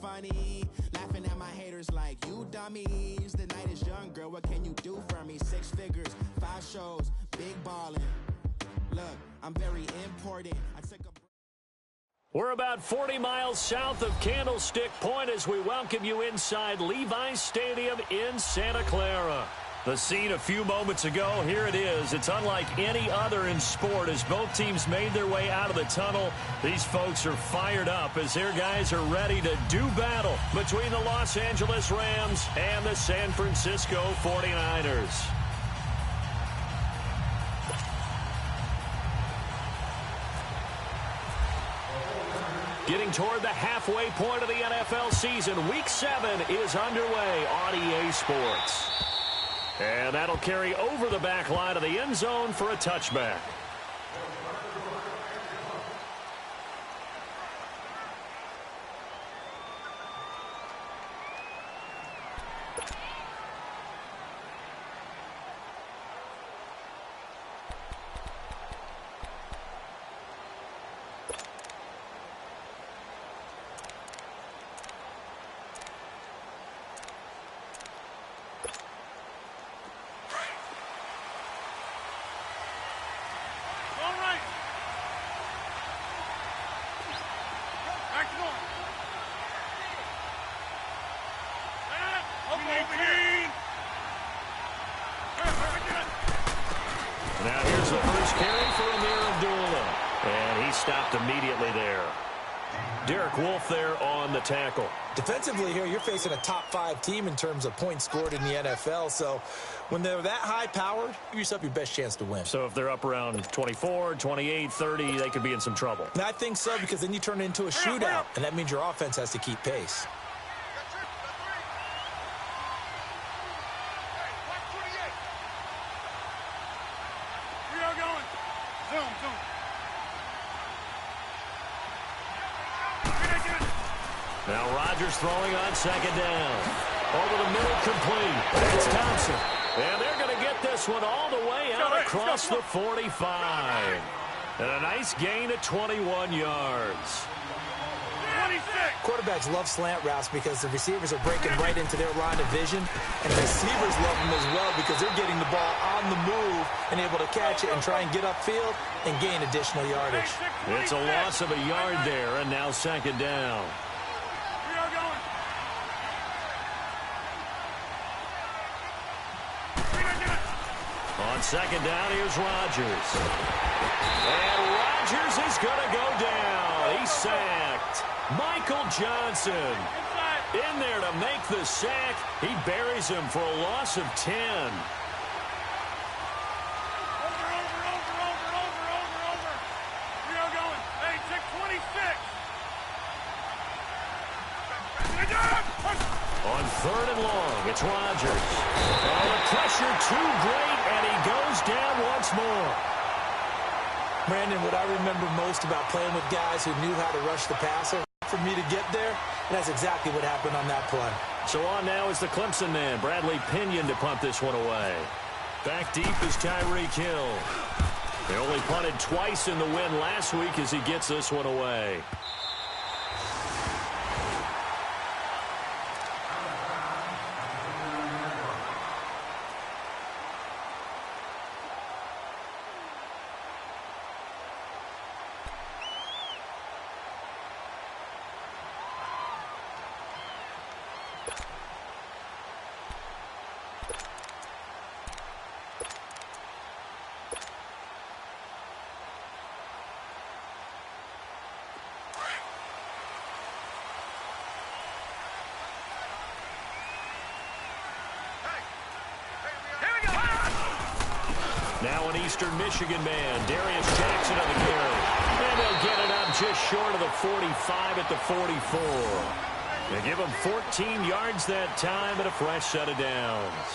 funny. Laughing at my haters like, you dummies. The night is young, girl, what can you do for me? 6 figures, 5 shows, big ballin'. Look, I'm very important. I took a... We're about 40 miles south of Candlestick Point as we welcome you inside Levi's Stadium in Santa Clara. The scene a few moments ago, here it is. It's unlike any other in sport as both teams made their way out of the tunnel. These folks are fired up as their guys are ready to do battle between the Los Angeles Rams and the San Francisco 49ers. Getting toward the halfway point of the NFL season, Week 7 is underway on EA Sports. And that'll carry over the back line of the end zone for a touchback. Now here's the first carry for Amir Abdullah. And he stopped immediately there. Derek Wolfe there on the tackle. Defensively here, you're facing a top 5 team in terms of points scored in the NFL. So when they're that high-powered, give yourself your best chance to win. So if they're up around 24, 28, 30, they could be in some trouble. And I think so, because then you turn it into a shootout, and that means your offense has to keep pace. Now Rodgers throwing on second down. Over the middle, complete. That's Thompson. And they're going to get this one all the way out across the 45. And a nice gain of 21 yards. 26. Quarterbacks love slant routes because the receivers are breaking right into their line of vision. And the receivers love them as well because they're getting the ball on the move and able to catch it and try and get upfield and gain additional yardage. It's a loss of a yard there, and now second down. On second down, here's Rodgers. And Rodgers is going to go down. He's sacked. Michael Johnson in there to make the sack. He buries him for a loss of 10. On third and long, it's Rodgers. Oh, the pressure too great, and he goes down once more. Brandon, what I remember most about playing with guys who knew how to rush the passer, for me to get there, and that's exactly what happened on that play. So on now is the Clemson man, Bradley Pinion, to punt this one away. Back deep is Tyreek Hill. They only punted twice in the win last week as he gets this one away. Now an Eastern Michigan man, Darius Jackson on the carry. And they'll get it up just short of the 45 at the 44. They give him 14 yards that time and a fresh set of downs.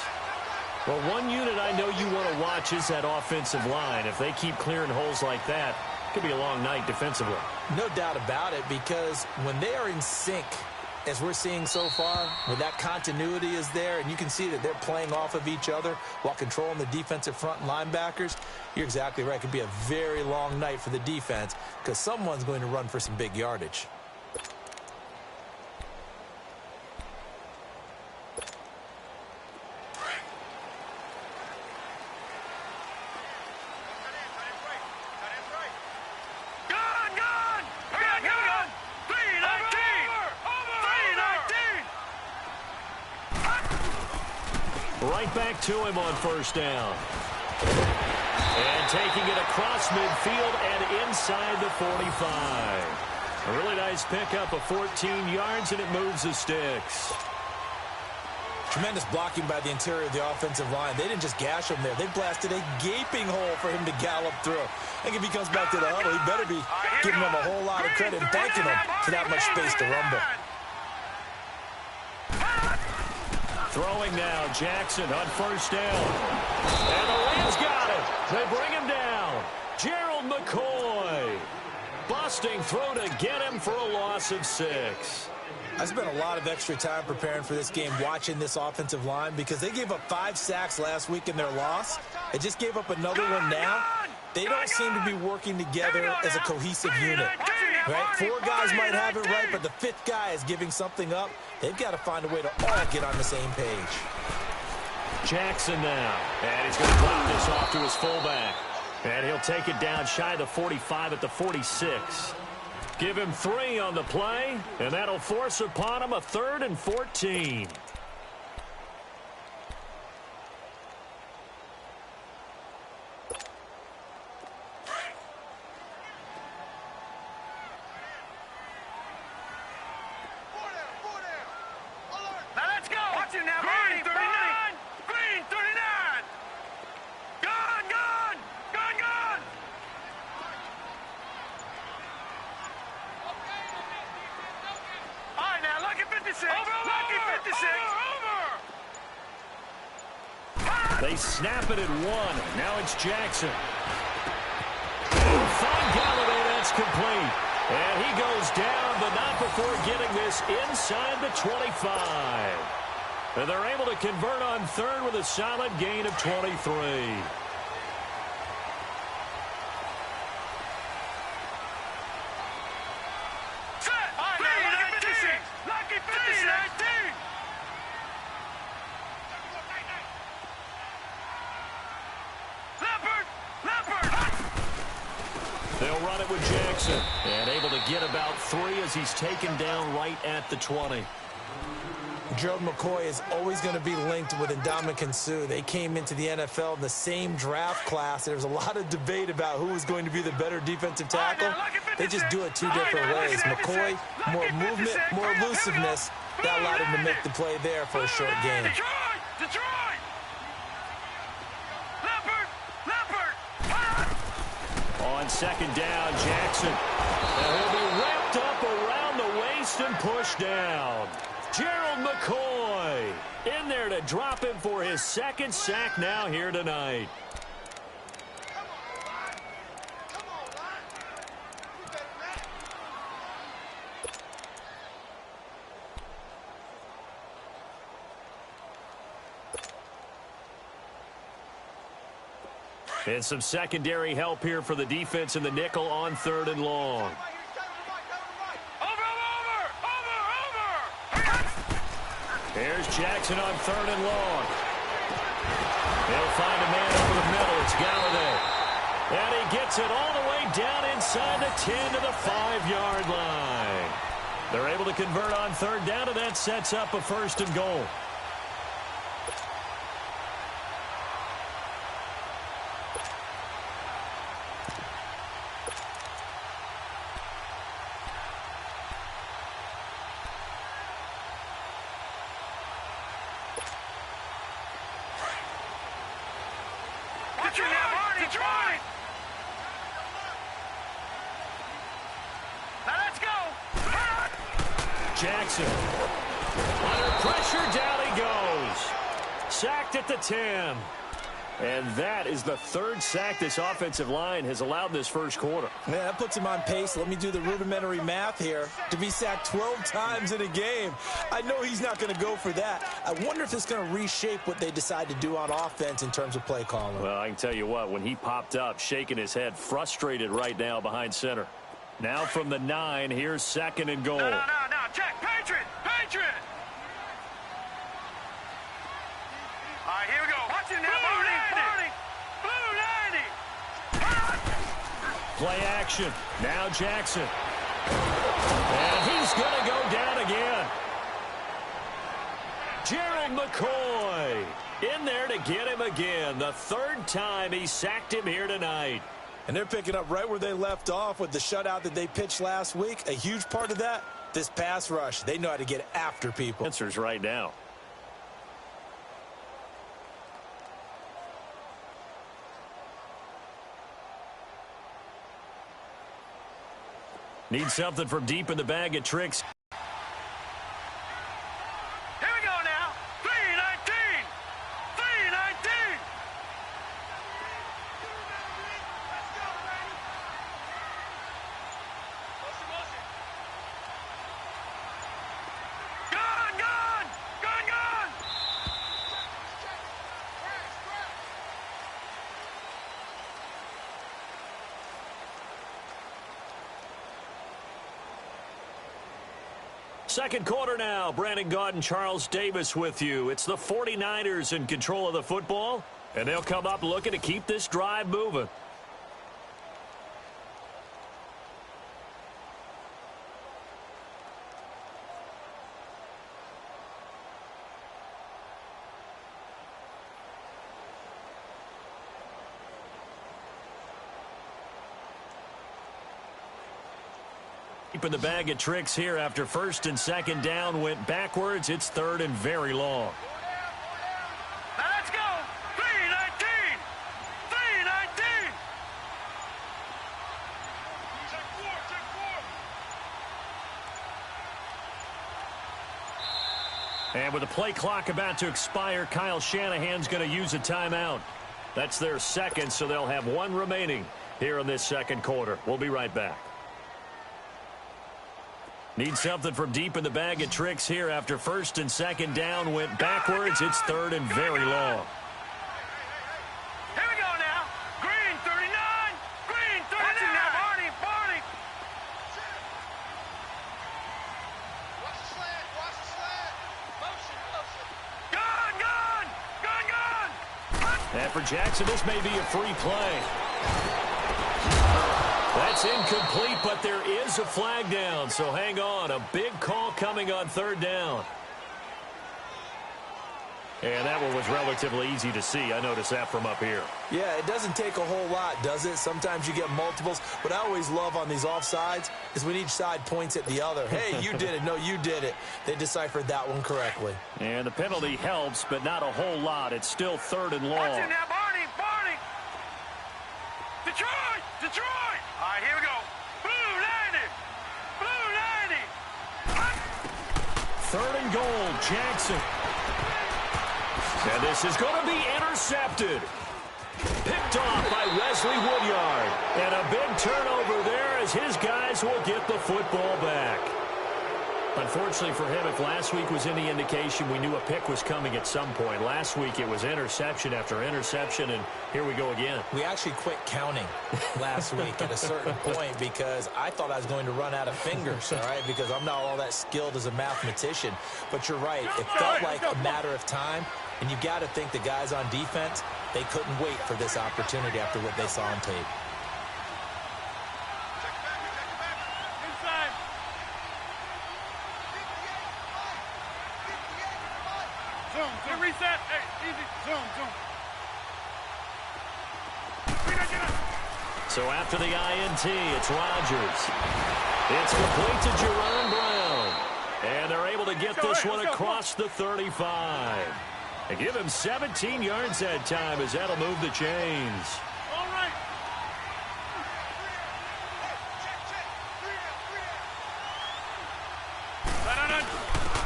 Well, one unit I know you want to watch is that offensive line. If they keep clearing holes like that, it could be a long night defensively. No doubt about it, because when they are in sync, as we're seeing so far, when that continuity is there and you can see that they're playing off of each other while controlling the defensive front and linebackers, you're exactly right. It could be a very long night for the defense because someone's going to run for some big yardage. Right back to him on first down. And taking it across midfield and inside the 45. A really nice pickup of 14 yards, and it moves the sticks. Tremendous blocking by the interior of the offensive line. They didn't just gash him there. They blasted a gaping hole for him to gallop through. I think if he comes back to the huddle, he better be giving them a whole lot of credit and thanking them for that much space to rumble. Throwing now, Jackson on first down. And the Rams got it. They bring him down. Gerald McCoy busting through to get him for a loss of 6. I spent a lot of extra time preparing for this game, watching this offensive line, because they gave up 5 sacks last week in their loss. They just gave up another one now. They don't seem to be working together as a cohesive unit. Right? 4 guys might have it right, but the 5th guy is giving something up. They've got to find a way to all get on the same page. Jackson now. And he's going to drop this off to his fullback. And he'll take it down shy of the 45 at the 46. Give him 3 on the play, and that'll force upon him a 3rd and 14. Now let's go. Watch it now, Green 39. Green 39. Gone, gone, gone, gone. All right, now lucky 56. Lucky 56. They snap it at 1. Now it's Jackson. Fine Galladay, that's complete. And he goes down, but not before getting this inside the 25. And they're able to convert on 3rd with a solid gain of 23. They'll run it with Jackson. And able to get about 3 as he's taken down right at the 20. Gerald McCoy is always going to be linked with Ndamukong Suh. They came into the NFL in the same draft class. There's a lot of debate about who is going to be the better defensive tackle. They just do it 2 different ways. McCoy, more movement, more elusiveness. That allowed him to make the play there for a short gain. Detroit! On 2nd down, Jackson. And he'll be wrapped up around the waist and pushed down. Gerald McCoy in there to drop him for his 2nd sack now here tonight. And some secondary help here for the defense in the nickel on 3rd and long. Here's Jackson on 3rd and long. They'll find a man over the middle. It's Galladay. And he gets it all the way down inside the 10 to the 5-yard line. They're able to convert on 3rd down, and that sets up a 1st and goal. Detroit! Now let's go! Jackson. Under pressure, down he goes. Sacked at the 10. And that is the 3rd sack this offensive line has allowed this first quarter. Man, that puts him on pace. Let me do the rudimentary math here. To be sacked 12 times in a game. I know he's not going to go for that. I wonder if it's going to reshape what they decide to do on offense in terms of play calling. Well, I can tell you what, when he popped up, shaking his head, frustrated right now behind center. Now from the 9, here's 2nd and goal. No, Jack, Patriot! All right, here we go. Watch it now, Blue 90! Play action. Now Jackson. And he's going to go down again. Gerald McCoy In there to get him again. The third time he sacked him here tonight. And they're picking up right where they left off with the shutout that they pitched last week. A huge part of that, this pass rush. They know how to get after people. Answers right now. Need something from deep in the bag of tricks. Here we go now. 319. 319. Let's go, Brady. Motion. Gone, gone. Gone, gone. Second quarter now. Brandon Gaudin and Charles Davis with you. It's the 49ers in control of the football, and they'll come up looking to keep this drive moving. In the bag of tricks here after first and second down went backwards. It's third and very long. Now let's go. 319. 319. Check four. And with the play clock about to expire, Kyle Shanahan's going to use a timeout. That's their second, so they'll have one remaining here in this second quarter. We'll be right back. Need something from deep in the bag of tricks here after first and second down went backwards. It's third and very long. Here we go now. Green 39. Green 39. Watch it now, Barney. Watch the slant. Watch the slant. Motion. Gone. And for Jackson, this may be a free play. That's incomplete, but there is a flag down, so hang on. A big call coming on third down. And that one was relatively easy to see. I noticed that from up here. Yeah, it doesn't take a whole lot, does it? Sometimes you get multiples. What I always love on these offsides is when each side points at the other. Hey, you did it. No, you did it. They deciphered that one correctly. And the penalty helps, but not a whole lot. It's still third and long. Watch it now, Barney. Detroit. All right, here we go. Blue 90. Third and goal, Jackson. And this is going to be intercepted. Picked off by Wesley Woodyard. And a big turnover there as his guys will get the football back. Unfortunately for him, if last week was any indication, we knew a pick was coming at some point. Last week it was interception after interception, and here we go again. We actually quit counting last week at a certain point because I thought I was going to run out of fingers, all right, because I'm not all that skilled as a mathematician. But you're right. It felt like a matter of time, and you got to think the guys on defense, they couldn't wait for this opportunity after what they saw on tape. Reset. Hey, easy. Zoom. So after the INT, it's Rodgers. It's complete to Jerron Brown. And they're able to get this one across the 35. They give him 17 yards that time as that'll move the chains. All right.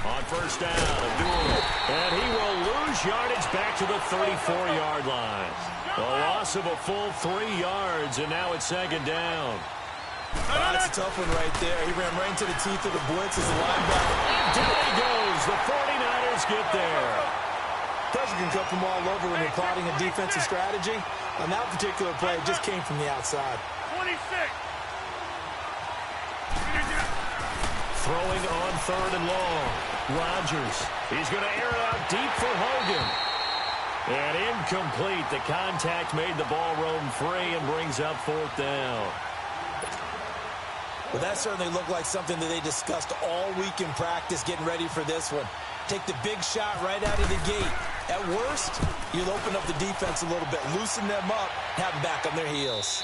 On first down, Abdul. And he will lose yardage back to the 34-yard line. The loss of a full 3 yards, and now it's second down. That's a tough one right there. He ran right into the teeth of the blitz as a linebacker. And down he goes. The 49ers get there. Pressure can come from all over when you're plotting a defensive strategy. On that particular play, it just came from the outside. 26. Throwing on third and long. Rodgers. He's going to air it out deep for Hogan. And incomplete. The contact made the ball roam free and brings up fourth down. Well, that certainly looked like something that they discussed all week in practice getting ready for this one. Take the big shot right out of the gate. At worst, you'll open up the defense a little bit, loosen them up, have them back on their heels.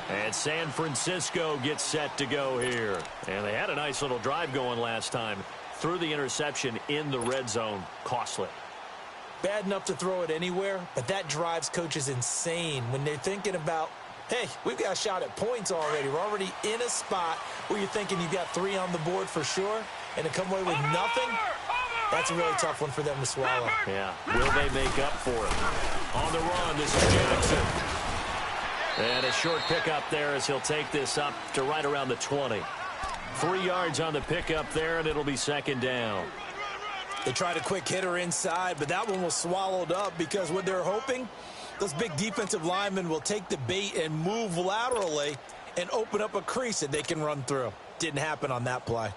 And San Francisco gets set to go here. And they had a nice little drive going last time. Threw the interception in the red zone. Costly. Bad enough to throw it anywhere, but that drives coaches insane when they're thinking about, hey, we've got a shot at points already. We're already in a spot where you're thinking you've got 3 on the board for sure, and to come away with nothing, that's a really tough one for them to swallow. Yeah, will they make up for it? On the run, this is Jackson. And a short pickup there as he'll take this up to right around the 20. 3 yards on the pickup there, and it'll be second down. They tried a quick hitter inside, but that one was swallowed up because what they're hoping, those big defensive linemen will take the bait and move laterally and open up a crease that they can run through. Didn't happen on that play.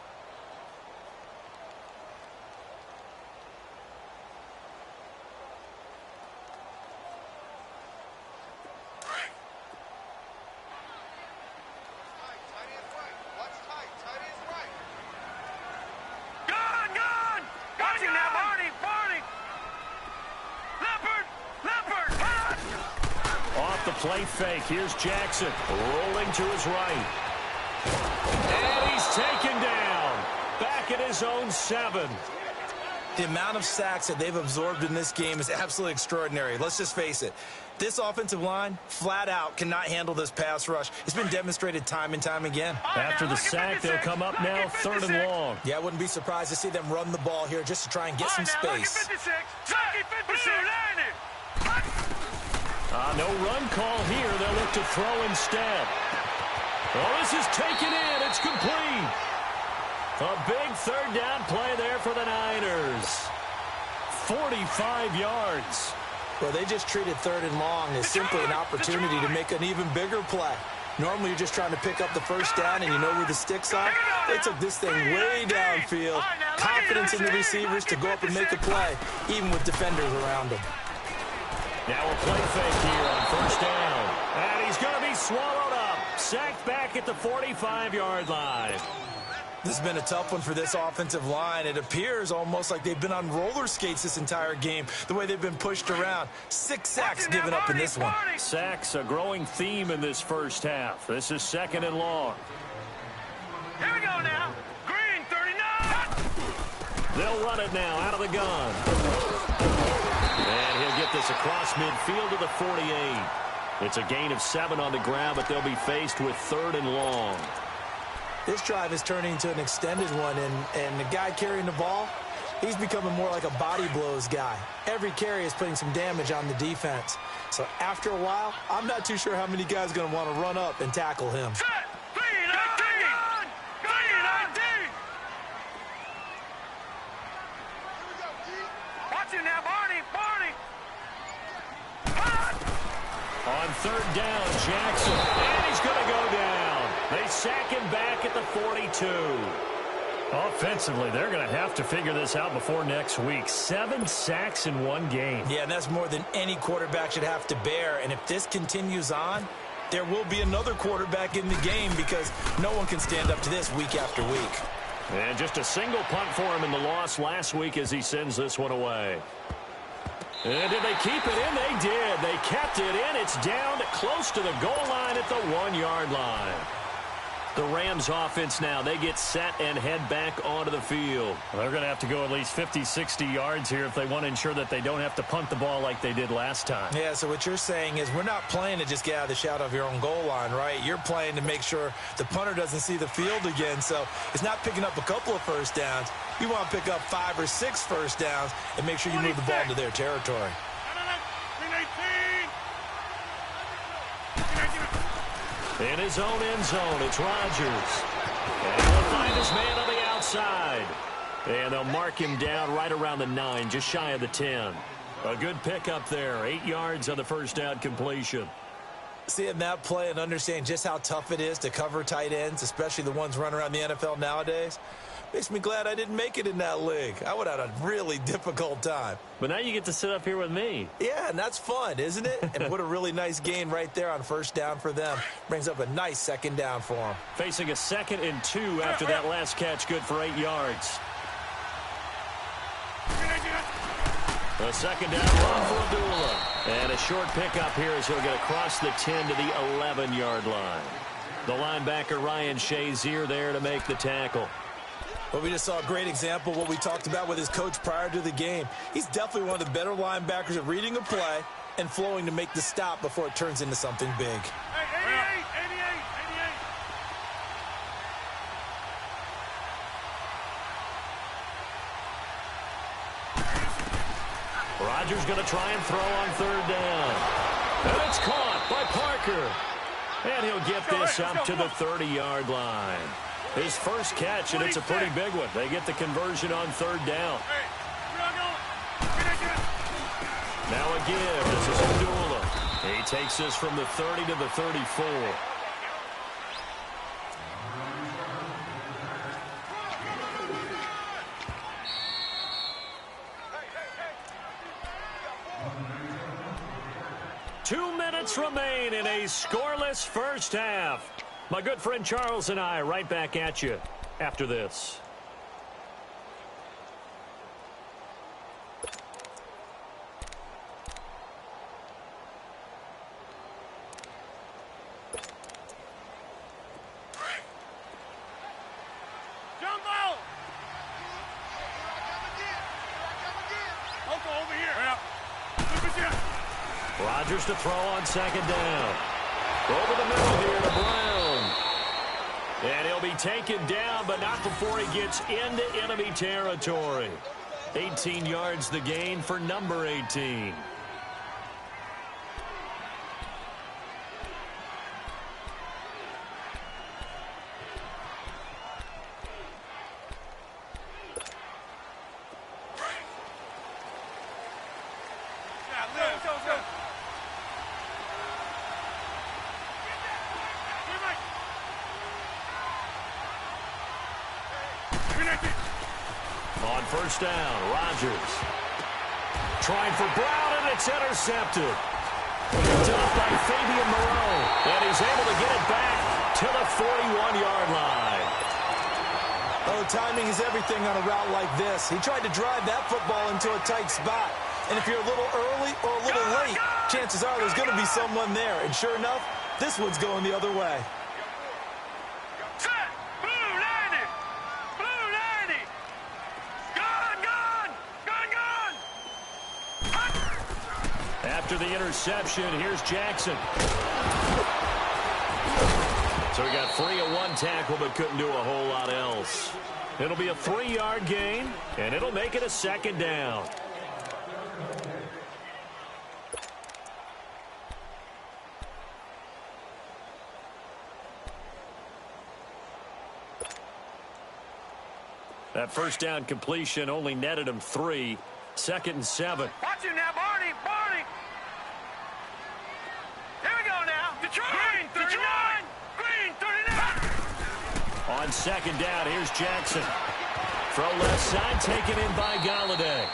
Play fake. Here's Jackson rolling to his right. And he's taken down. Back at his own 7. The amount of sacks that they've absorbed in this game is absolutely extraordinary. Let's just face it. This offensive line, flat out, cannot handle this pass rush. It's been demonstrated time and time again. After the sack, they'll come up now 3rd and long. Yeah, I wouldn't be surprised to see them run the ball here just to try and get some space. No run call here. They'll look to throw instead. Oh, this is taken in. It's complete. A big 3rd down play there for the Niners. 45 yards. Well, they just treated 3rd and long as simply an opportunity to make an even bigger play. Normally, you're just trying to pick up the 1st down and you know where the sticks are. They took this thing way downfield. Confidence in the receivers to go up and make a play, even with defenders around them. Now a play fake here on 1st down. And he's going to be swallowed up. Sacked back at the 45-yard line. This has been a tough one for this offensive line. It appears almost like they've been on roller skates this entire game, the way they've been pushed around. 6 sacks given up in this one. Sacks, a growing theme in this first half. This is 2nd and long. Here we go now. Green, 39. They'll run it now out of the gun. And he'll get this across midfield to the 48. It's a gain of 7 on the ground, but they'll be faced with 3rd and long. This drive is turning into an extended one, and the guy carrying the ball, he's becoming more like a body blows guy. Every carry is putting some damage on the defense. So after a while, I'm not too sure how many guys are going to want to run up and tackle him. Set. 3-19. Watch it now, Barney. On 3rd down, Jackson. And he's going to go down. They sack him back at the 42. Offensively, they're going to have to figure this out before next week. 7 sacks in 1 game. Yeah, and that's more than any quarterback should have to bear. And if this continues on, there will be another quarterback in the game because no one can stand up to this week after week. And just a single punt for him in the loss last week as he sends this one away. And did they keep it in? They did. They kept it in. It's down close to the goal line at the 1-yard line. The Rams offense now, they get set and head back onto the field. Well, they're going to have to go at least 50, 60 yards here if they want to ensure that they don't have to punt the ball like they did last time. Yeah, so what you're saying is we're not playing to just get out of the shadow of your own goal line, right? You're playing to make sure the punter doesn't see the field again. So it's not picking up a couple of 1st downs. You want to pick up 5 or 6 1st downs and make sure you move the ball into their territory. In his own end zone, it's Rodgers. And he'll find his man on the outside. And they'll mark him down right around the 9, just shy of the 10. A good pickup there, 8 yards on the 1st down completion. Seeing that play and understanding just how tough it is to cover tight ends, especially the ones running around the NFL nowadays, makes me glad I didn't make it in that league. I would have had a really difficult time. But now you get to sit up here with me. Yeah, and that's fun, isn't it? And what a really nice gain right there on 1st down for them. Brings up a nice 2nd down for them. Facing a 2nd and 2 after that last catch, good for 8 yards. A second down run for Abdullah. And a short pickup here as he'll get across the 10 to the 11-yard line. The linebacker, Ryan Shazier, there to make the tackle. Well, we just saw a great example of what we talked about with his coach prior to the game. He's definitely one of the better linebackers at reading a play and flowing to make the stop before it turns into something big. Hey, 88. Rodgers going to try and throw on third down. And it's caught by Parker. And he'll get this up to the 30-yard line. His first catch, and it's a pretty big one. They get the conversion on third down. Now a give. This is Abdullah. He takes this from the 30 to the 34. Remain in a scoreless first half. My good friend Charles and I right back at you after this. Jumbo! Uncle, over here. Rodgers to throw on second down. Over the middle here to Brown. And he'll be taken down, but not before he gets into enemy territory. 18 yards the gain for number 18. On first down, Rodgers. Trying for Brown, and it's intercepted. Picked up by Fabian Moreau. And he's able to get it back to the 41-yard line. Oh, timing is everything on a route like this. He tried to drive that football into a tight spot. And if you're a little early or a little late, chances are there's going to be someone there. And sure enough, this one's going the other way. After the interception, here's Jackson. So he got free of one tackle, but couldn't do a whole lot else. It'll be a 3-yard gain, and it'll make it a second down. That first down completion only netted him 3. 2nd and 7. Watch him now, Barney. Here we go now. Detroit, Green 39. Green 39. On second down, here's Jackson. Throw left side, taken in by Galladay.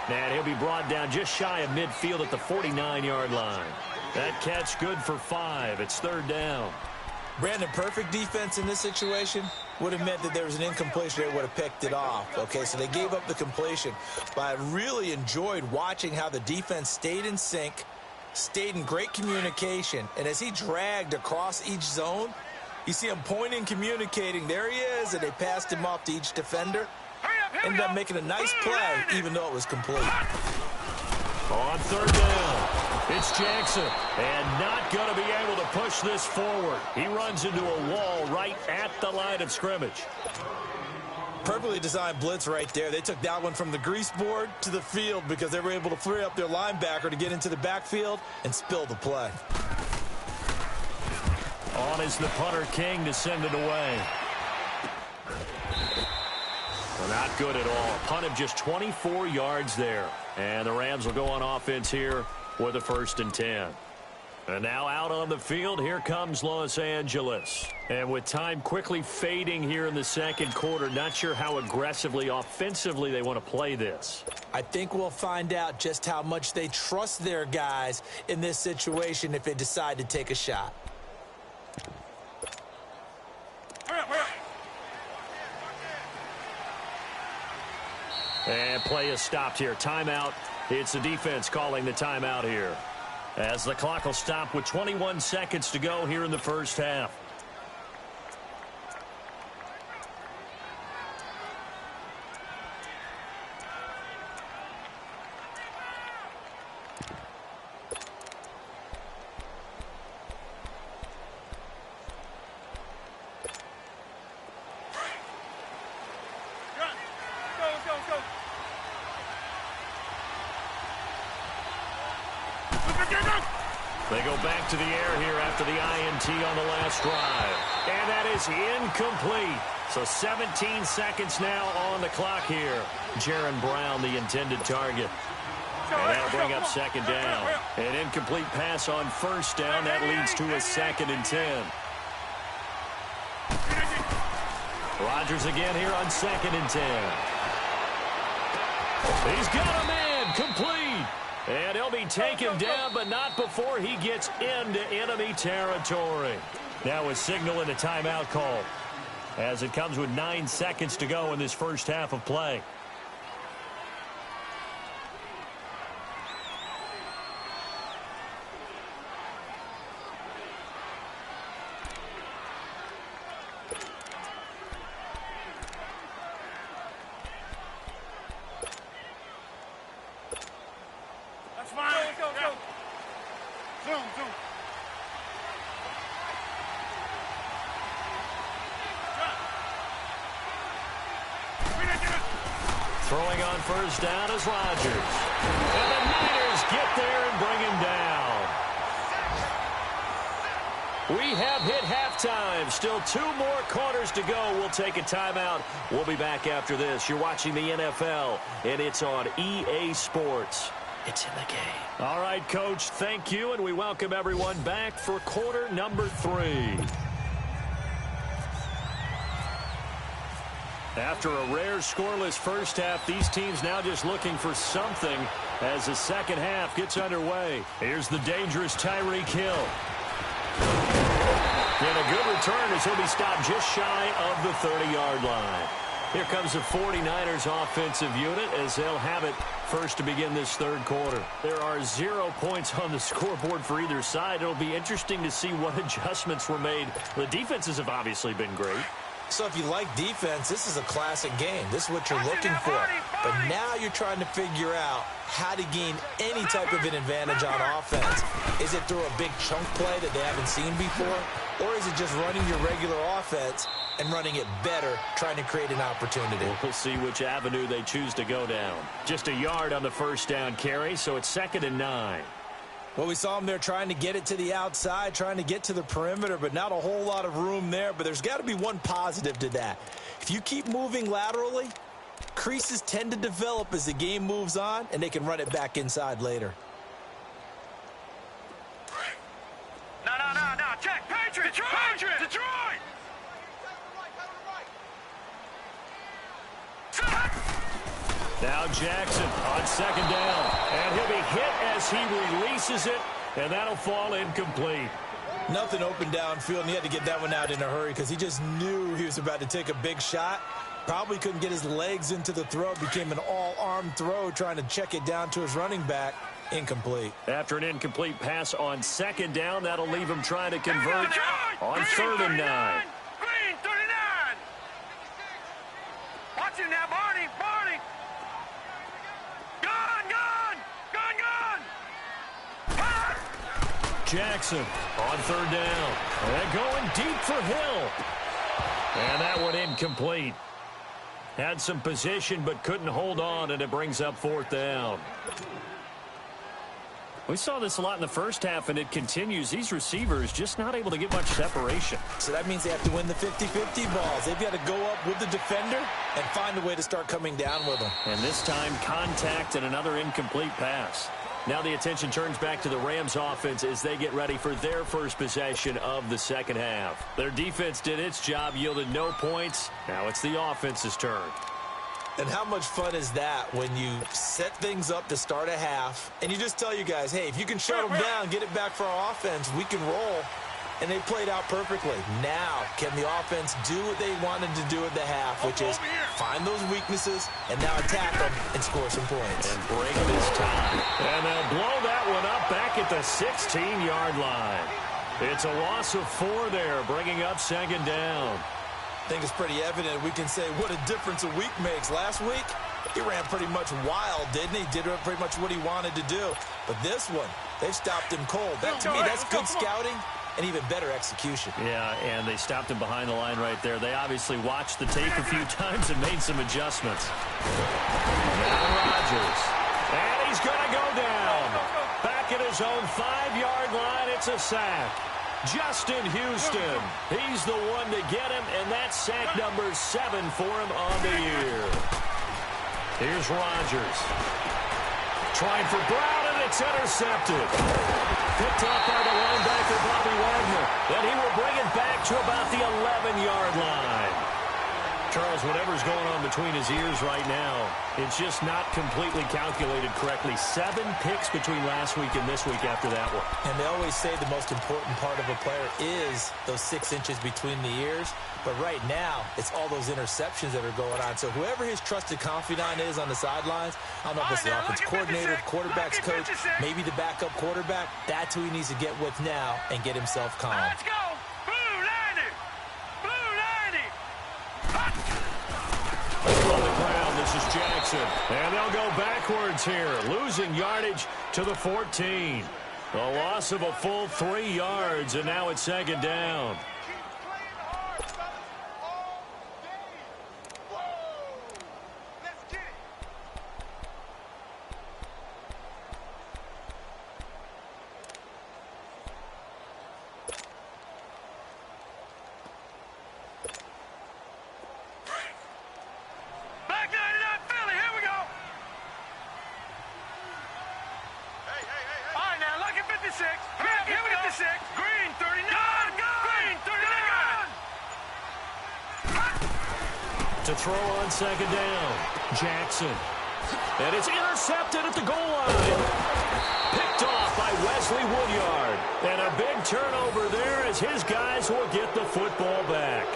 And he'll be brought down just shy of midfield at the 49-yard line. That catch good for 5. It's third down. Brandon, perfect defense in this situation would have meant that there was an incompletion. They would have picked it off. Okay, so they gave up the completion. But I really enjoyed watching how the defense stayed in sync, stayed in great communication. And as he dragged across each zone, you see him pointing, communicating. There he is, and they passed him off to each defender. Ended up making a nice play, even though it was complete. On third down, it's Jackson, and not going to be able to push this forward. He runs into a wall right at the line of scrimmage. Perfectly designed blitz right there. They took that one from the grease board to the field because they were able to free up their linebacker to get into the backfield and spill the play. On is the punter, King, to send it away. Well, not good at all. Punt of just 24 yards there. And the Rams will go on offense here with a 1st and 10. And now out on the field, here comes Los Angeles. And with time quickly fading here in the second quarter, not sure how aggressively, offensively they want to play this. I think we'll find out just how much they trust their guys in this situation if they decide to take a shot. And play is stopped here. Timeout, It's the defense calling the timeout here, as the clock will stop with 21 seconds to go here in the first half. They go back to the air here after the INT on the last drive. And that is incomplete. So 17 seconds now on the clock here. Jaron Brown, the intended target. And that'll bring up second down. An incomplete pass on first down. That leads to a 2nd and 10. Rodgers again here on 2nd and 10. He's got a man complete. And he'll be taken down, but not before he gets into enemy territory. Now a signal and a timeout call, as it comes with 9 seconds to go in this first half of play. Throwing on first down is Rodgers. And the Niners get there and bring him down. We have hit halftime. Still 2 more quarters to go. We'll take a timeout. We'll be back after this. You're watching the NFL, and it's on EA Sports. It's in the game. All right, Coach, thank you, and we welcome everyone back for quarter number 3. After a rare scoreless first half, these teams now just looking for something as the second half gets underway. Here's the dangerous Tyreek Hill. And a good return as he'll be stopped just shy of the 30-yard line. Here comes the 49ers offensive unit as they'll have it first to begin this third quarter. There are 0 points on the scoreboard for either side. It'll be interesting to see what adjustments were made. The defenses have obviously been great. So if you like defense, this is a classic game. This is what you're looking for. But now you're trying to figure out how to gain any type of an advantage on offense. Is it through a big chunk play that they haven't seen before? Or is it just running your regular offense and running it better, trying to create an opportunity? We'll see which avenue they choose to go down. Just a yard on the first down carry, so it's 2nd and 9. Well, we saw them there trying to get it to the outside, trying to get to the perimeter, but not a whole lot of room there. But there's got to be one positive to that. If you keep moving laterally, creases tend to develop as the game moves on, and they can run it back inside later. No. Check. Patriots. Detroit. Now Jackson on second down. And he'll be hit as he releases it, and that'll fall incomplete. Nothing open downfield, and he had to get that one out in a hurry because he just knew he was about to take a big shot. Probably couldn't get his legs into the throw. Became an all-arm throw trying to check it down to his running back. Incomplete. After an incomplete pass on second down, that'll leave him trying to convert on 3rd and 9. Green 39. Watch him now, Barney. Jackson on 3rd down. And going deep for Hill. And that one incomplete. Had some position but couldn't hold on, and it brings up 4th down. We saw this a lot in the first half, and it continues. These receivers just not able to get much separation. So that means they have to win the 50-50 balls. They've got to go up with the defender and find a way to start coming down with them. And this time, contact and another incomplete pass. Now the attention turns back to the Rams offense as they get ready for their first possession of the second half. Their defense did its job, yielded no points. Now it's the offense's turn. And how much fun is that when you set things up to start a half and you just tell you guys, hey, if you can shut them down, get it back for our offense, we can roll. and they played out perfectly. Now, can the offense do what they wanted to do at the half, which is find those weaknesses and now attack them and score some points. And break this time. And they'll blow that one up back at the 16-yard line. It's a loss of 4 there, bringing up second down. I think it's pretty evident we can say what a difference a week makes. Last week, he ran pretty much wild, didn't he? Did pretty much what he wanted to do. But this one, they've stopped him cold. That, to me, that's good scouting and even better execution. Yeah, and they stopped him behind the line right there. They obviously watched the tape a few times and made some adjustments. Now Rodgers. And he's going to go down. Back at his own 5-yard line, it's a sack. Justin Houston, he's the one to get him, and that's sack number 7 for him on the year. Here's Rodgers. Trying for Brown, and it's intercepted. Picked off by the linebacker, Bobby Wagner. Then he will bring it back to about the 11-yard line. Charles, whatever's going on between his ears right now, it's just not completely calculated correctly. 7 picks between last week and this week after that one. And they always say the most important part of a player is those 6 inches between the ears. But right now, it's all those interceptions that are going on. So whoever his trusted confidant is on the sidelines, I don't know if it's the offense coordinator, the quarterback's coach, maybe the backup quarterback, that's who he needs to get with now and get himself calm. Let's go! Blue 90! Blue 90! On the ground, this is Jackson. And they'll go backwards here, losing yardage to the 14. A loss of a full 3 yards, and now it's second down. To throw on second down, Jackson. And it's intercepted at the goal line. Picked off by Wesley Woodyard. And a big turnover there as his guys will get the football back.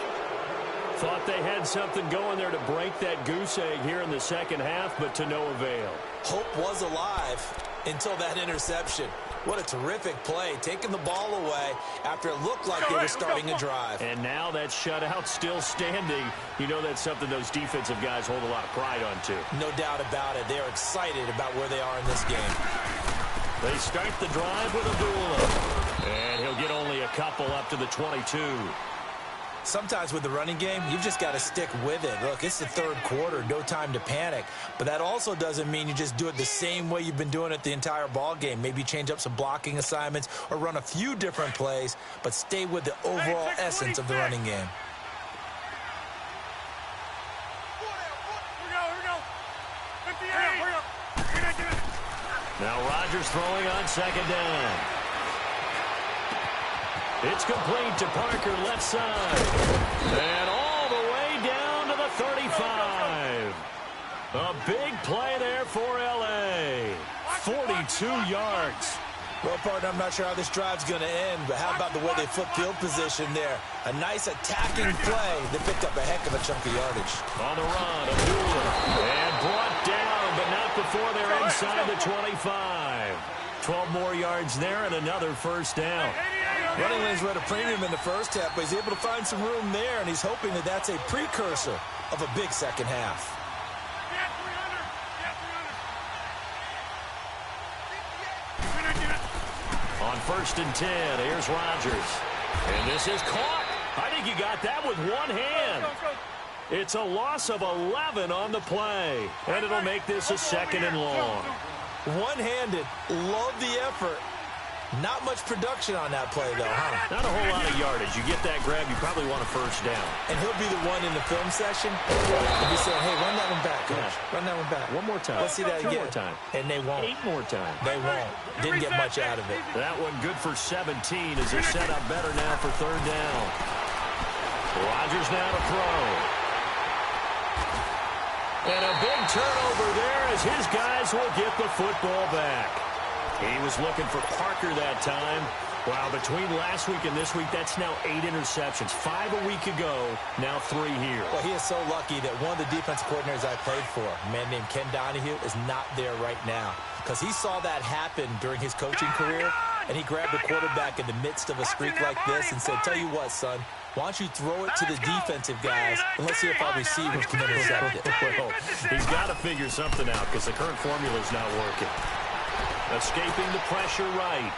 Thought they had something going there to break that goose egg here in the second half, but to no avail. Hope was alive until that interception. What a terrific play, taking the ball away after it looked like they were starting a drive. And now that shutout still standing. You know that's something those defensive guys hold a lot of pride on, too. No doubt about it. They're excited about where they are in this game. They start the drive with Abdullah. And he'll get only a couple up to the 22. Sometimes with the running game, you've just got to stick with it. Look, it's the third quarter, no time to panic. But that also doesn't mean you just do it the same way you've been doing it the entire ball game. Maybe change up some blocking assignments or run a few different plays, but stay with the overall essence of the running game. Now Rodgers throwing on second down. It's complete to Parker, left side. And all the way down to the 35. A big play there for L.A. 42 yards. Well, partner, I'm not sure how this drive's going to end, but how about the way they flip field position there? A nice attacking play that picked up a heck of a chunk of yardage. On the run, Abdullah. And brought down, but not before they're inside the 25. 12 more yards there and another first down. Running lanes were at a premium in the first half, but he's able to find some room there, and he's hoping that that's a precursor of a big second half. On 1st and 10, here's Rodgers. And this is caught. I think he got that with one hand. It's a loss of 11 on the play, and it'll make this a second and long. One-handed. Love the effort. Not much production on that play, though, huh? Not a whole lot of yardage. You get that grab, you probably want a first down. And he'll be the one in the film session. He'll be saying, hey, run that one back, coach. Yeah. Run that one back. One more time. Let's see that again. 2 more time. And they won't. 8 more times. They won't. Didn't get much out of it. That one good for 17 as they're set up better now for third down. Rodgers now to throw. And a big turnover there as his guys will get the football back. He was looking for Parker that time. Wow, between last week and this week, that's now 8 interceptions. 5 a week ago, now 3 here. Well, he is so lucky that one of the defense coordinators I played for, a man named Ken Donahue, is not there right now. Because he saw that happen during his coaching career, and he grabbed a quarterback in the midst of a streak like this and said, tell you what, son, why don't you throw it to the defensive guys, and let's see if our receivers can intercept it. Well, he's got to figure something out because the current formula is not working. Escaping the pressure right.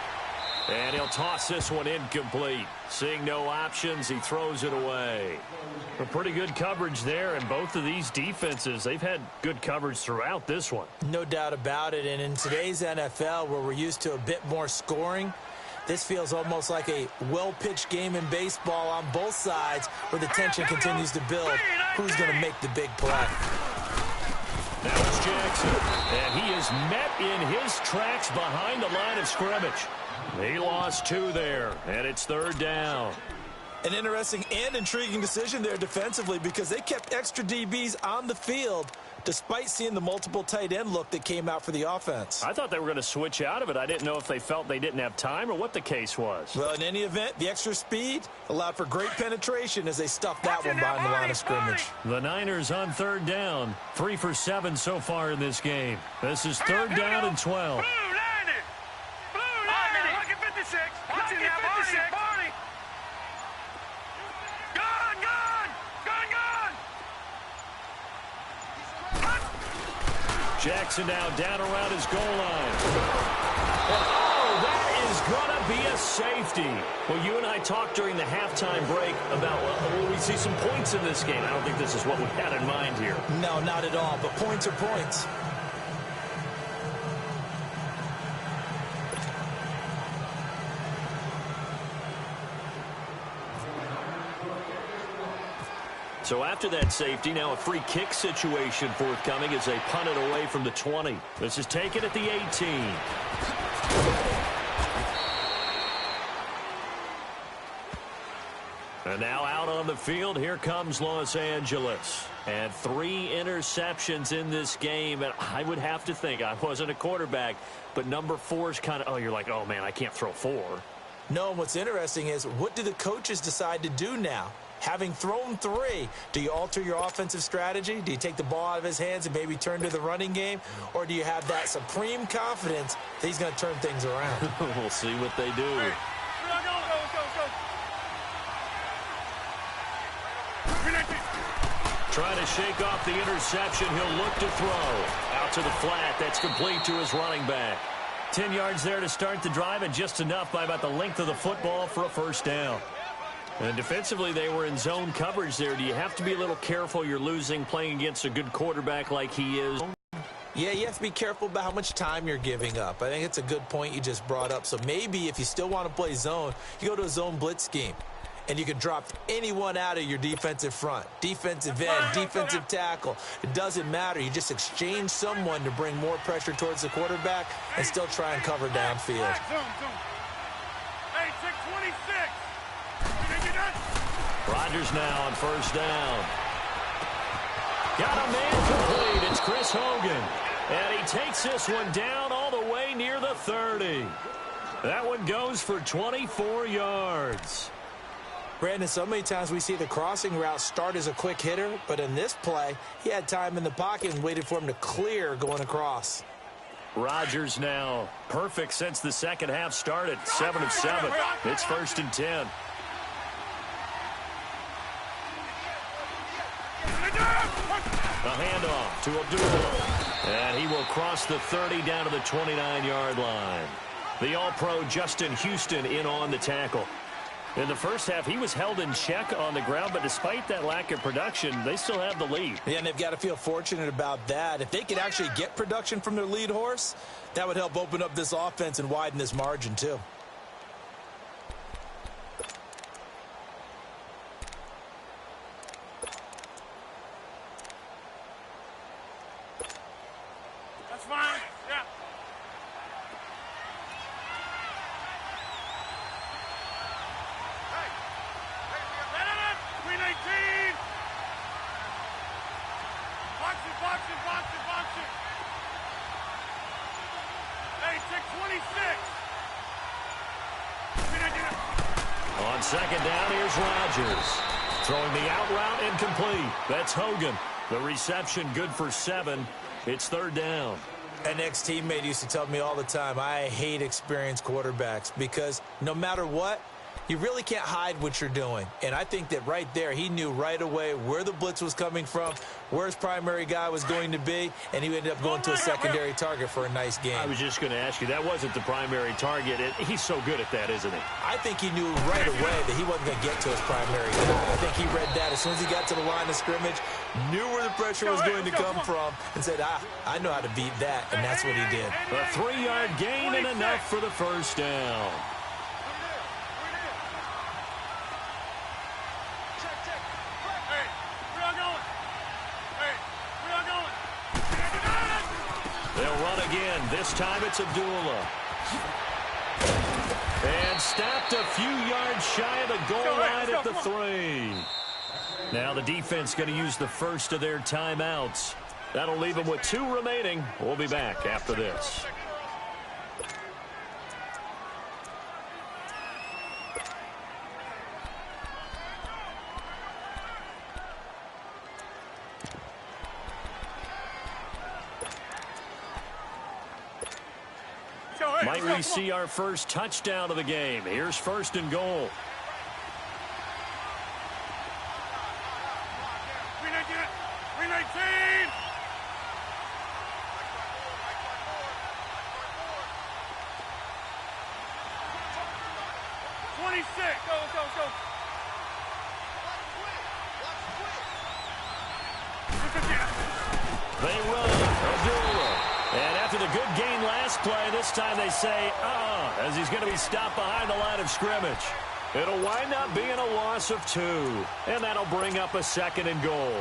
And he'll toss this one incomplete. Seeing no options, he throws it away. A pretty good coverage there, and both of these defenses, they've had good coverage throughout this one. No doubt about it, and in today's NFL, where we're used to a bit more scoring, this feels almost like a well-pitched game in baseball on both sides where the tension continues to build. Who's going to make the big play? Now it's Jackson, and he is met in his tracks behind the line of scrimmage. He lost 2 there, and it's 3rd down. An interesting and intriguing decision there defensively because they kept extra DBs on the field despite seeing the multiple tight end look that came out for the offense. I thought they were going to switch out of it. I didn't know if they felt they didn't have time or what the case was. Well, in any event, the extra speed allowed for great penetration as they stuffed that one behind the line of scrimmage. The Niners on 3rd down. 3 for 7 so far in this game. This is 3rd down and 12. Jackson now down around his goal line. Oh, that is going to be a safety. Well, you and I talked during the halftime break about, will we see some points in this game? I don't think this is what we had in mind here. No, not at all, but points are points. So after that safety, now a free kick situation forthcoming as they punt it away from the 20. This is taken at the 18. And now out on the field, here comes Los Angeles. And 3 interceptions in this game. And I would have to think, I wasn't a quarterback, but number 4 is kind of, you're like, oh, man, I can't throw 4. No, and what's interesting is what do the coaches decide to do now? Having thrown 3, do you alter your offensive strategy? Do you take the ball out of his hands and maybe turn to the running game? Or do you have that supreme confidence that he's going to turn things around? We'll see what they do. Trying to shake off the interception. He'll look to throw. Out to the flat. That's complete to his running back. 10 yards there to start the drive, and just enough by about the length of the football for a first down. And defensively, they were in zone coverage there. Do you have to be a little careful? You're losing playing against a good quarterback like he is. Yeah, you have to be careful about how much time you're giving up. I think it's a good point you just brought up. So maybe if you still want to play zone, you go to a zone blitz scheme. And you can drop anyone out of your defensive front, defensive end, defensive tackle. It doesn't matter. You just exchange someone to bring more pressure towards the quarterback and still try and cover downfield. Hey, 626. Rodgers now on first down. Got a man complete. It's Chris Hogan. And he takes this one down all the way near the 30. That one goes for 24 yards. Brandon, so many times we see the crossing route start as a quick hitter, but in this play, he had time in the pocket and waited for him to clear going across. Rodgers now perfect since the second half started. 7 of 7. It's 1st and 10. A handoff to Abdul. And he will cross the 30 down to the 29-yard line. The All-Pro Justin Houston in on the tackle. In the first half, he was held in check on the ground, but despite that lack of production, they still have the lead. Yeah, and they've got to feel fortunate about that. If they could actually get production from their lead horse, that would help open up this offense and widen this margin, too. That's fine. Yeah. Hey, 626. On second down, here's Rodgers. Throwing the out route incomplete. That's Hogan. The reception good for 7. It's third down. An ex-teammate used to tell me all the time, I hate experienced quarterbacks because no matter what, you really can't hide what you're doing. And I think that right there, he knew right away where the blitz was coming from, where his primary guy was going to be, and he ended up going to a secondary target for a nice game. I was just going to ask you, that wasn't the primary target. He's so good at that, isn't he? I think he knew right away that he wasn't going to get to his primary guy. I think he read that as soon as he got to the line of scrimmage, knew where the pressure was going to come from, and said, I know how to beat that, and that's what he did. A 3-yard gain and enough for the first down. They'll run again. This time it's Abdullah. And stopped a few yards shy of the goal line at the 3. Now the defense going to use the first of their timeouts. That'll leave them with 2 remaining. We'll be back after this. Might we see our first touchdown of the game? Here's first and goal. 319! 26! Go! They run. Abdullah. And after the good gain last play, this time they say, as he's going to be stopped behind the line of scrimmage. It'll wind up being a loss of 2. And that'll bring up a second and goal.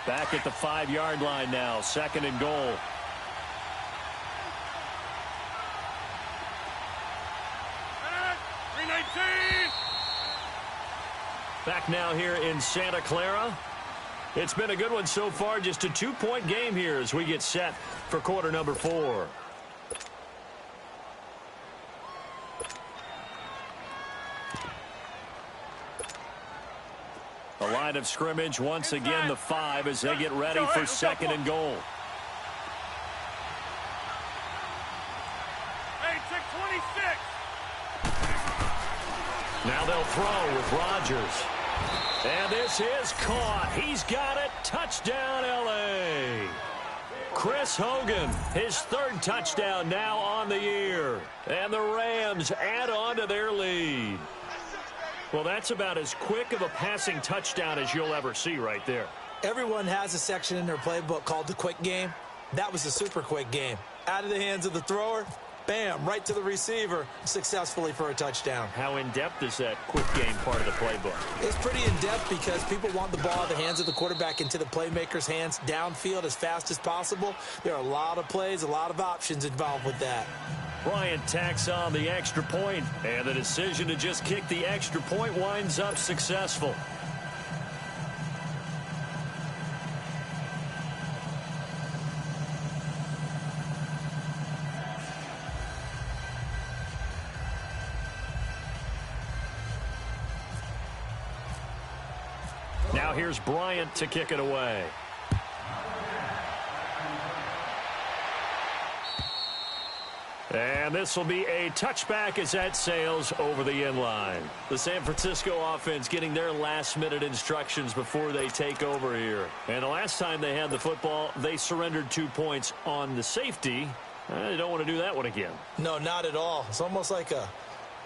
Back at the 5-yard line now, second and goal. Back now here in Santa Clara. It's been a good one so far. Just a 2-point game here as we get set for quarter number 4. The line of scrimmage once again the 5 as they get ready for second and goal. Hey, check 26. Now they'll throw with Rodgers. And this is caught. He's got it. Touchdown, L.A. Chris Hogan, his 3rd touchdown now on the year. And the Rams add on to their lead. Well, that's about as quick of a passing touchdown as you'll ever see right there. Everyone has a section in their playbook called the quick game. That was a super quick game. Out of the hands of the thrower, bam, right to the receiver, successfully for a touchdown. How in-depth is that quick game part of the playbook? It's pretty in-depth because people want the ball out of the hands of the quarterback into the playmaker's hands downfield as fast as possible. There are a lot of plays, a lot of options involved with that. Bryant tacks on the extra point, and the decision to just kick the extra point winds up successful. Now here's Bryant to kick it away. And this will be a touchback as that sails over the end line. The San Francisco offense getting their last-minute instructions before they take over here. And the last time they had the football, they surrendered 2 points on the safety. They don't want to do that one again. No, not at all. It's almost like a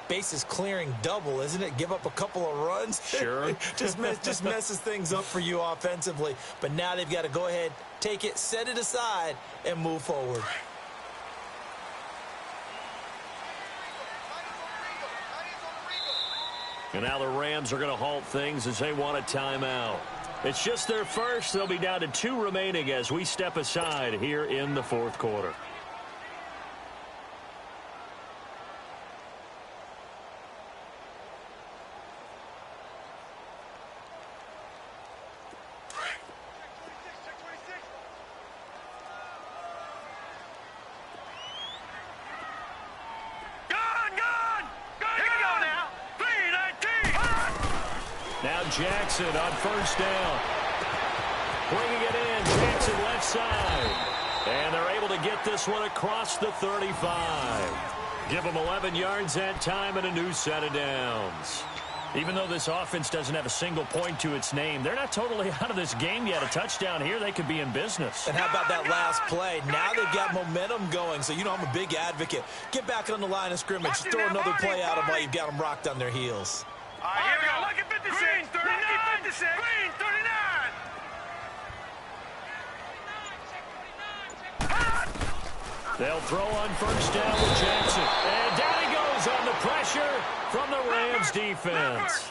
bases clearing double, isn't it? Give up a couple of runs. Sure. just messes things up for you offensively. But now they've got to go ahead, take it, set it aside, and move forward. And now the Rams are going to halt things as they want a timeout. It's just their first. They'll be down to 2 remaining as we step aside here in the 4th quarter. Jackson on first down. Bringing it in, Jackson left side. And they're able to get this one across the 35. Give them 11 yards that time and a new set of downs. Even though this offense doesn't have a single point to its name, they're not totally out of this game yet. A touchdown here, they could be in business. And how about that last play? Now they've got momentum going, so you know I'm a big advocate. Get back on the line of scrimmage. Throw another play at them while you've got them rocked on their heels. All right, here we go. Lucky 56. Green 39. Lucky 56. Green 39. They'll throw on first down with Jackson. And down he goes on the pressure from the Rams defense.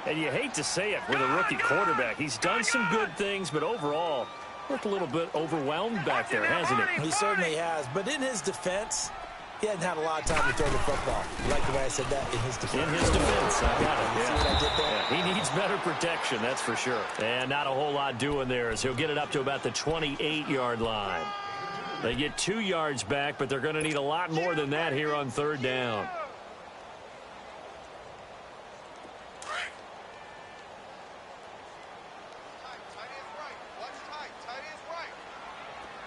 And you hate to say it with a rookie quarterback. He's done some good things, but overall, looked a little bit overwhelmed back there, hasn't he? He certainly has. But in his defense, he hadn't had a lot of time to throw the football. You like the way I said that? In his defense. In his defense, I got it. See what I did there? Yeah, he needs better protection, that's for sure. And not a whole lot doing there as he'll get it up to about the 28-yard line. They get 2 yards back, but they're going to need a lot more than that here on third down.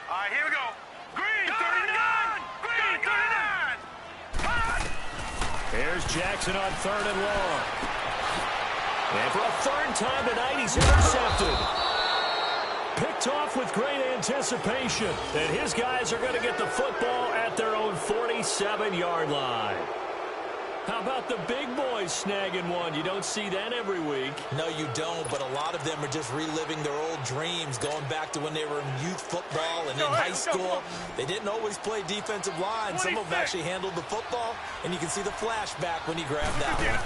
All right, here we go. Green 39. Green 39. Here's Jackson on third and long. And for a third time tonight, he's intercepted. Picked off with great anticipation. And his guys are going to get the football at their own 47-yard line. How about the big boys snagging one? You don't see that every week. No, you don't, but a lot of them are just reliving their old dreams, going back to when they were in youth football and in high school. They didn't always play defensive line. Some of them actually handled the football, and you can see the flashback when he grabbed that one.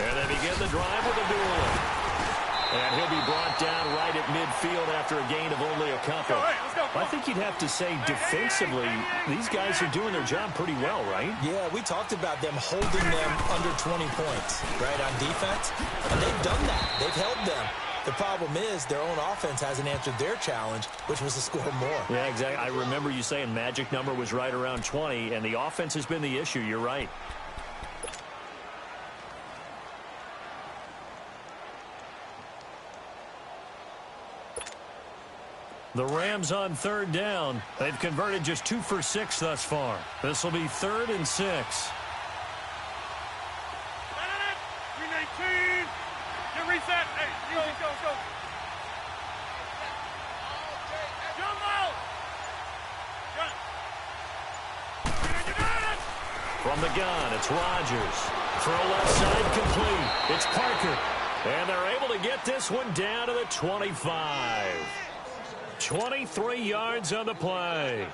And they begin the drive with a duel. And he'll be brought down right at midfield after a gain of only a couple. I think you'd have to say defensively, these guys are doing their job pretty well, right? Yeah, we talked about them holding them under 20 points, right, on defense. And they've done that. They've held them. The problem is their own offense hasn't answered their challenge, which was to score more. Yeah, exactly. I remember you saying magic number was right around 20, and the offense has been the issue. You're right. The Rams on third down. They've converted just 2 for 6 thus far. This will be 3rd and 6. 319. Get reset. Hey, go. Jump out. From the gun, it's Rodgers. Throw left side complete. It's Parker. And they're able to get this one down to the 25. 23 yards on the play.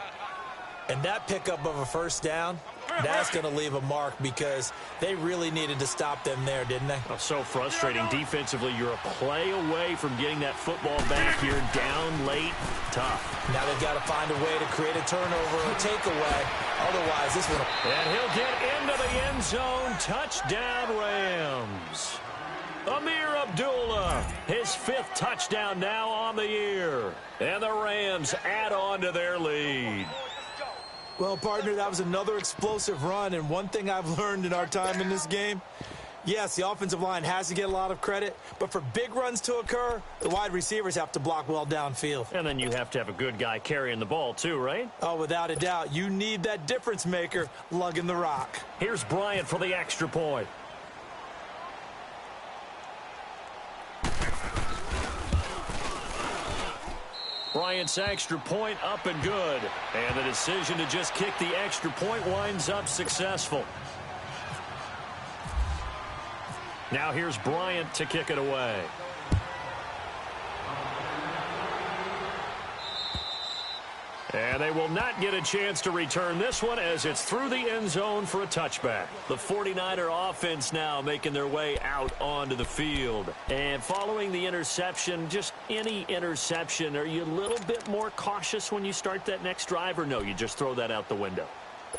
And that pickup of a first down, that's going to leave a mark because they really needed to stop them there, didn't they? Oh, so frustrating. Defensively, you're a play away from getting that football back here down late. Tough. Now they've got to find a way to create a turnover or takeaway. Otherwise, this one... And he'll get into the end zone. Touchdown, Rams. Amir Abdullah, his 5th touchdown now on the year. And the Rams add on to their lead. Well, partner, that was another explosive run, and one thing I've learned in our time in this game, yes, the offensive line has to get a lot of credit, but for big runs to occur, the wide receivers have to block well downfield. And then you have to have a good guy carrying the ball too, right? Oh, without a doubt. You need that difference maker lugging the rock. Here's Bryant for the extra point. Bryant's extra point up and good. And the decision to just kick the extra point winds up successful. Now here's Bryant to kick it away. And they will not get a chance to return this one as it's through the end zone for a touchback. The 49er offense now making their way out onto the field. And following the interception, just any interception, are you a little bit more cautious when you start that next drive, or no, you just throw that out the window?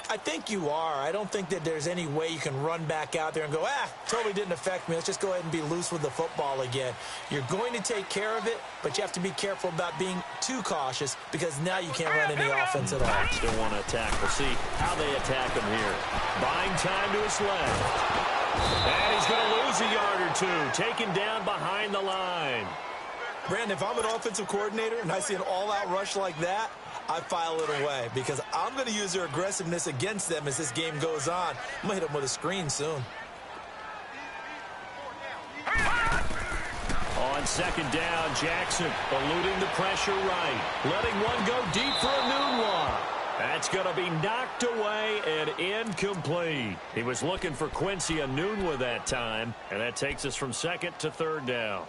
I think you are. I don't think that there's any way you can run back out there and go, totally didn't affect me. Let's just go ahead and be loose with the football again. You're going to take care of it, but you have to be careful about being too cautious because now you can't run any offense at all. Still want to attack. We'll see how they attack him here. Buying time to his left. And he's going to lose a yard or two. Taken down behind the line. Brandon, if I'm an offensive coordinator and I see an all-out rush like that, I file it away because I'm going to use their aggressiveness against them as this game goes on. I'm going to hit them with a screen soon. On second down, Jackson eluding the pressure right. Letting one go deep for a noon one. That's going to be knocked away and incomplete. He was looking for Quincy Enunwa that time, and that takes us from second to third down.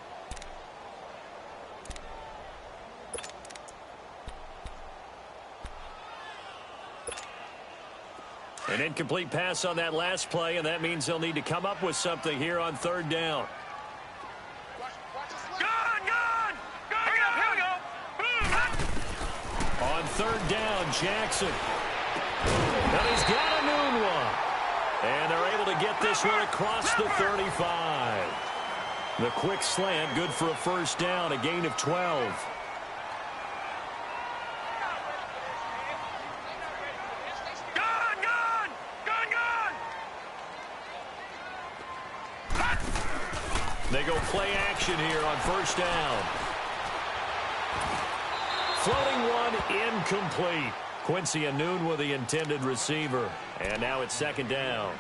An incomplete pass on that last play, and that means they'll need to come up with something here on third down. On third down, Jackson. And he's got a noon one. And they're able to get this one across the 35. The quick slant, good for a first down, a gain of 12. They go play action here on first down. Floating one, incomplete. Quincy Enunwa, the intended receiver. And now it's second down.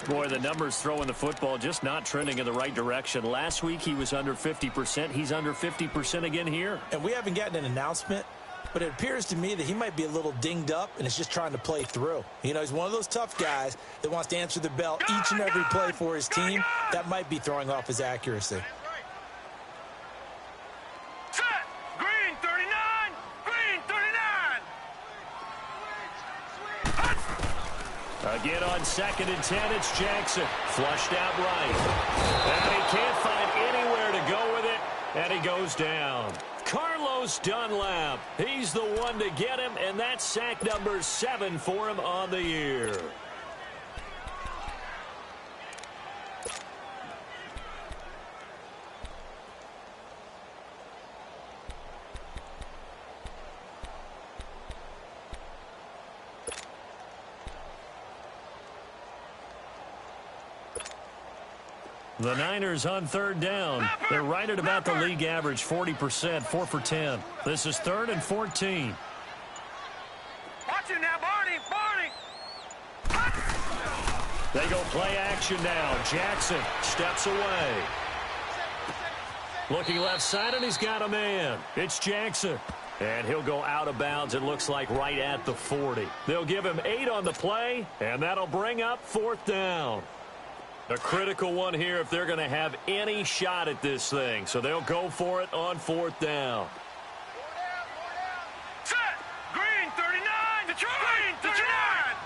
Boy, the numbers throwing the football just not trending in the right direction. Last week he was under 50%. He's under 50% again here. And we haven't gotten an announcement, but it appears to me that he might be a little dinged up and is just trying to play through. You know, he's one of those tough guys that wants to answer the bell each and every play for his team. That might be throwing off his accuracy. Green 39! Green 39! Again on second and 10, it's Jackson. Flushed out right. And he can't find anywhere to go with it, and he goes down. Carlos Dunlap, he's the one to get him, and that's sack number 7 for him on the year. The Niners on third down. They're right at about the league average, 40%, 4 for 10. This is 3rd and 14. Watch it now, Barney! Barney! They go play action now. Jackson steps away. Looking left side, and he's got a man. It's Jackson. And he'll go out of bounds, it looks like, right at the 40. They'll give him 8 on the play, and that'll bring up 4th down. A critical one here if they're going to have any shot at this thing. So they'll go for it on 4th down. Set! Green 39! Detroit! Green 39!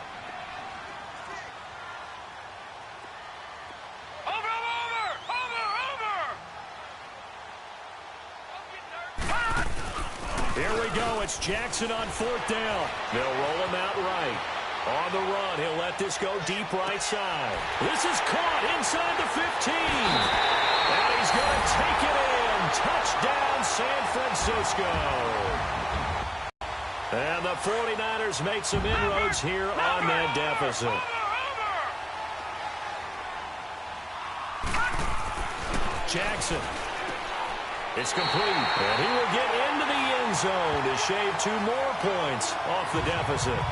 Over! Here we go. It's Jackson on 4th down. They'll roll him out right. On the run, he'll let this go deep right side. This is caught inside the 15. And he's going to take it in. Touchdown, San Francisco. And the 49ers make some inroads here on that deficit. Jackson. It's complete. And he will get into the end zone to shave 2 more points off the deficit.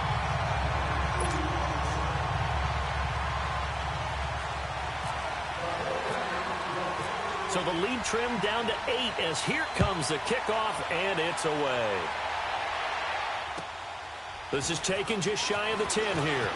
So the lead trimmed down to 8 as here comes the kickoff, and it's away. This is taken just shy of the 10 here.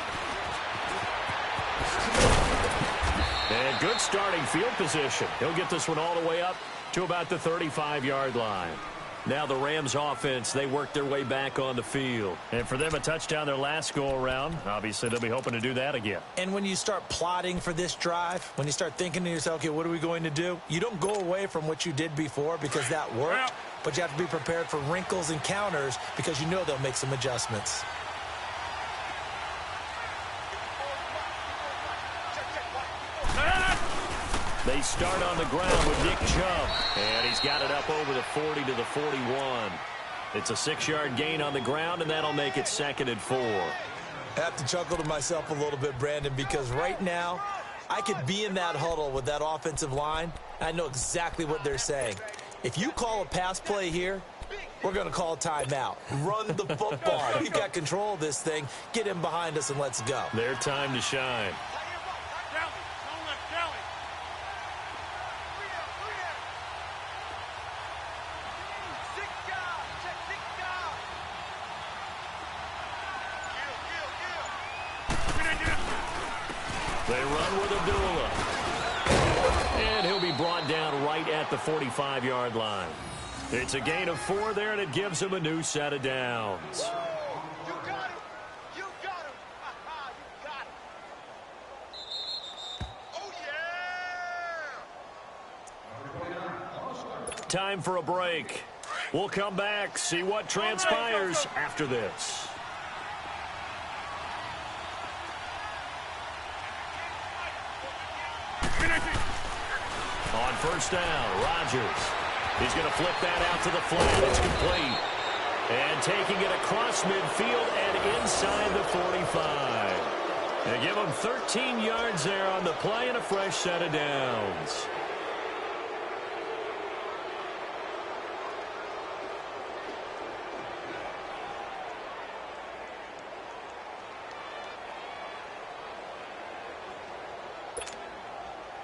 And good starting field position. He'll get this one all the way up to about the 35-yard line. Now the Rams offense, they work their way back on the field. And for them, a touchdown their last go-around. Obviously, they'll be hoping to do that again. And when you start plotting for this drive, when you start thinking to yourself, okay, what are we going to do? You don't go away from what you did before because that worked, but you have to be prepared for wrinkles and counters because you know they'll make some adjustments. They start on the ground with Nick Chubb. And he's got it up over the 40 to the 41. It's a 6-yard gain on the ground, and that'll make it 2nd and 4. I have to chuckle to myself a little bit, Brandon, because right now I could be in that huddle with that offensive line. I know exactly what they're saying. If you call a pass play here, we're going to call a timeout. Run the football. We've got control of this thing. Get him behind us and let's go. Their time to shine. They run with Abdullah. And he'll be brought down right at the 45-yard line. It's a gain of 4 there, and it gives him a new set of downs. You got him. You got him. You got him. Oh, yeah. Time for a break. We'll come back, see what transpires after this. On first down, Rodgers. He's going to flip that out to the flat. It's complete. And taking it across midfield and inside the 45. They give him 13 yards there on the play and a fresh set of downs.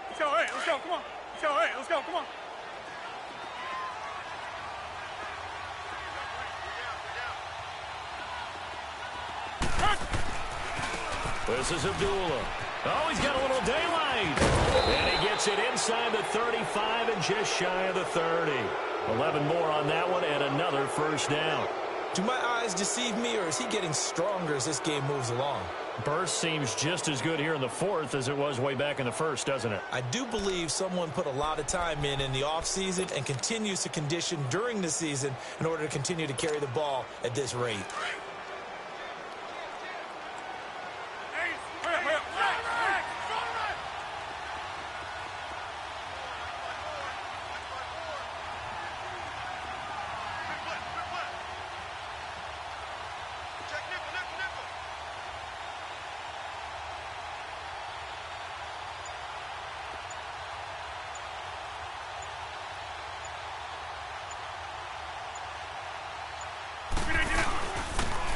Let's go, hey, let's go, come on. Let's go, hey, let's go, come on. This is Abdullah. Oh, he's got a little daylight. And he gets it inside the 35 and just shy of the 30. 11 more on that one and another first down. Do my eyes deceive me, or is he getting stronger as this game moves along? Burst seems just as good here in the 4th as it was way back in the 1st, doesn't it? I do believe someone put a lot of time in the offseason and continues to condition during the season in order to continue to carry the ball at this rate.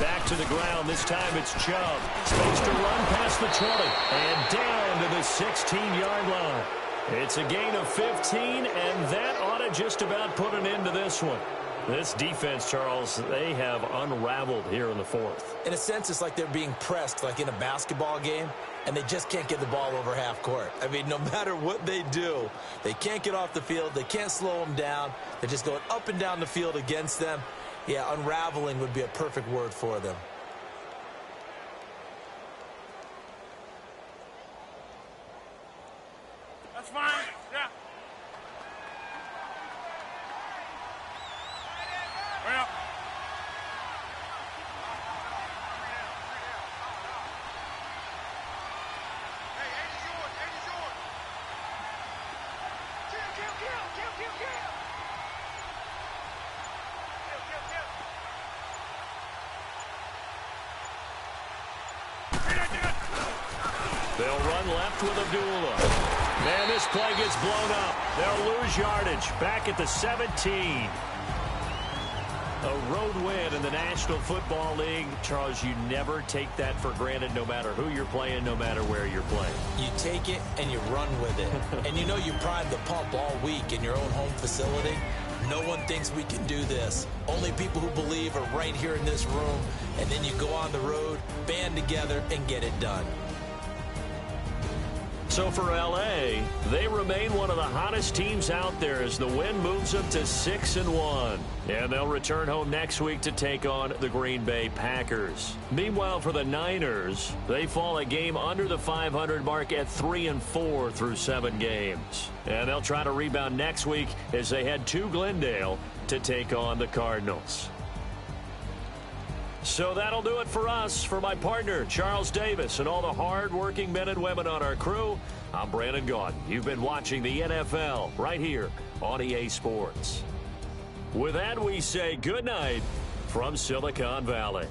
Back to the ground. This time it's Chubb. Space to run past the 20 and down to the 16-yard line. It's a gain of 15, and that ought to just about put an end to this one. This defense, Charles, they have unraveled here in the 4th. In a sense, it's like they're being pressed like in a basketball game, and they just can't get the ball over half court. I mean, no matter what they do, they can't get off the field. They can't slow them down. They're just going up and down the field against them. Yeah, unraveling would be a perfect word for them. That's fine. Yeah. Right up. Hey, 80's yours. 80's yours. Kill. They'll run left with Abdullah. Man, this play gets blown up. They'll lose yardage. Back at the 17. A road win in the National Football League. Charles, you never take that for granted no matter who you're playing, no matter where you're playing. You take it and you run with it. And you know you primed the pump all week in your own home facility. No one thinks we can do this. Only people who believe are right here in this room. And then you go on the road, band together, and get it done. So for L.A., they remain one of the hottest teams out there as the win moves them to 6-1. And they'll return home next week to take on the Green Bay Packers. Meanwhile, for the Niners, they fall a game under the 500 mark at 3-4 through 7 games. And they'll try to rebound next week as they head to Glendale to take on the Cardinals. So that'll do it for us. For my partner, Charles Davis, and all the hard-working men and women on our crew, I'm Brandon Gaudin. You've been watching the NFL right here on EA Sports. With that, we say good night from Silicon Valley.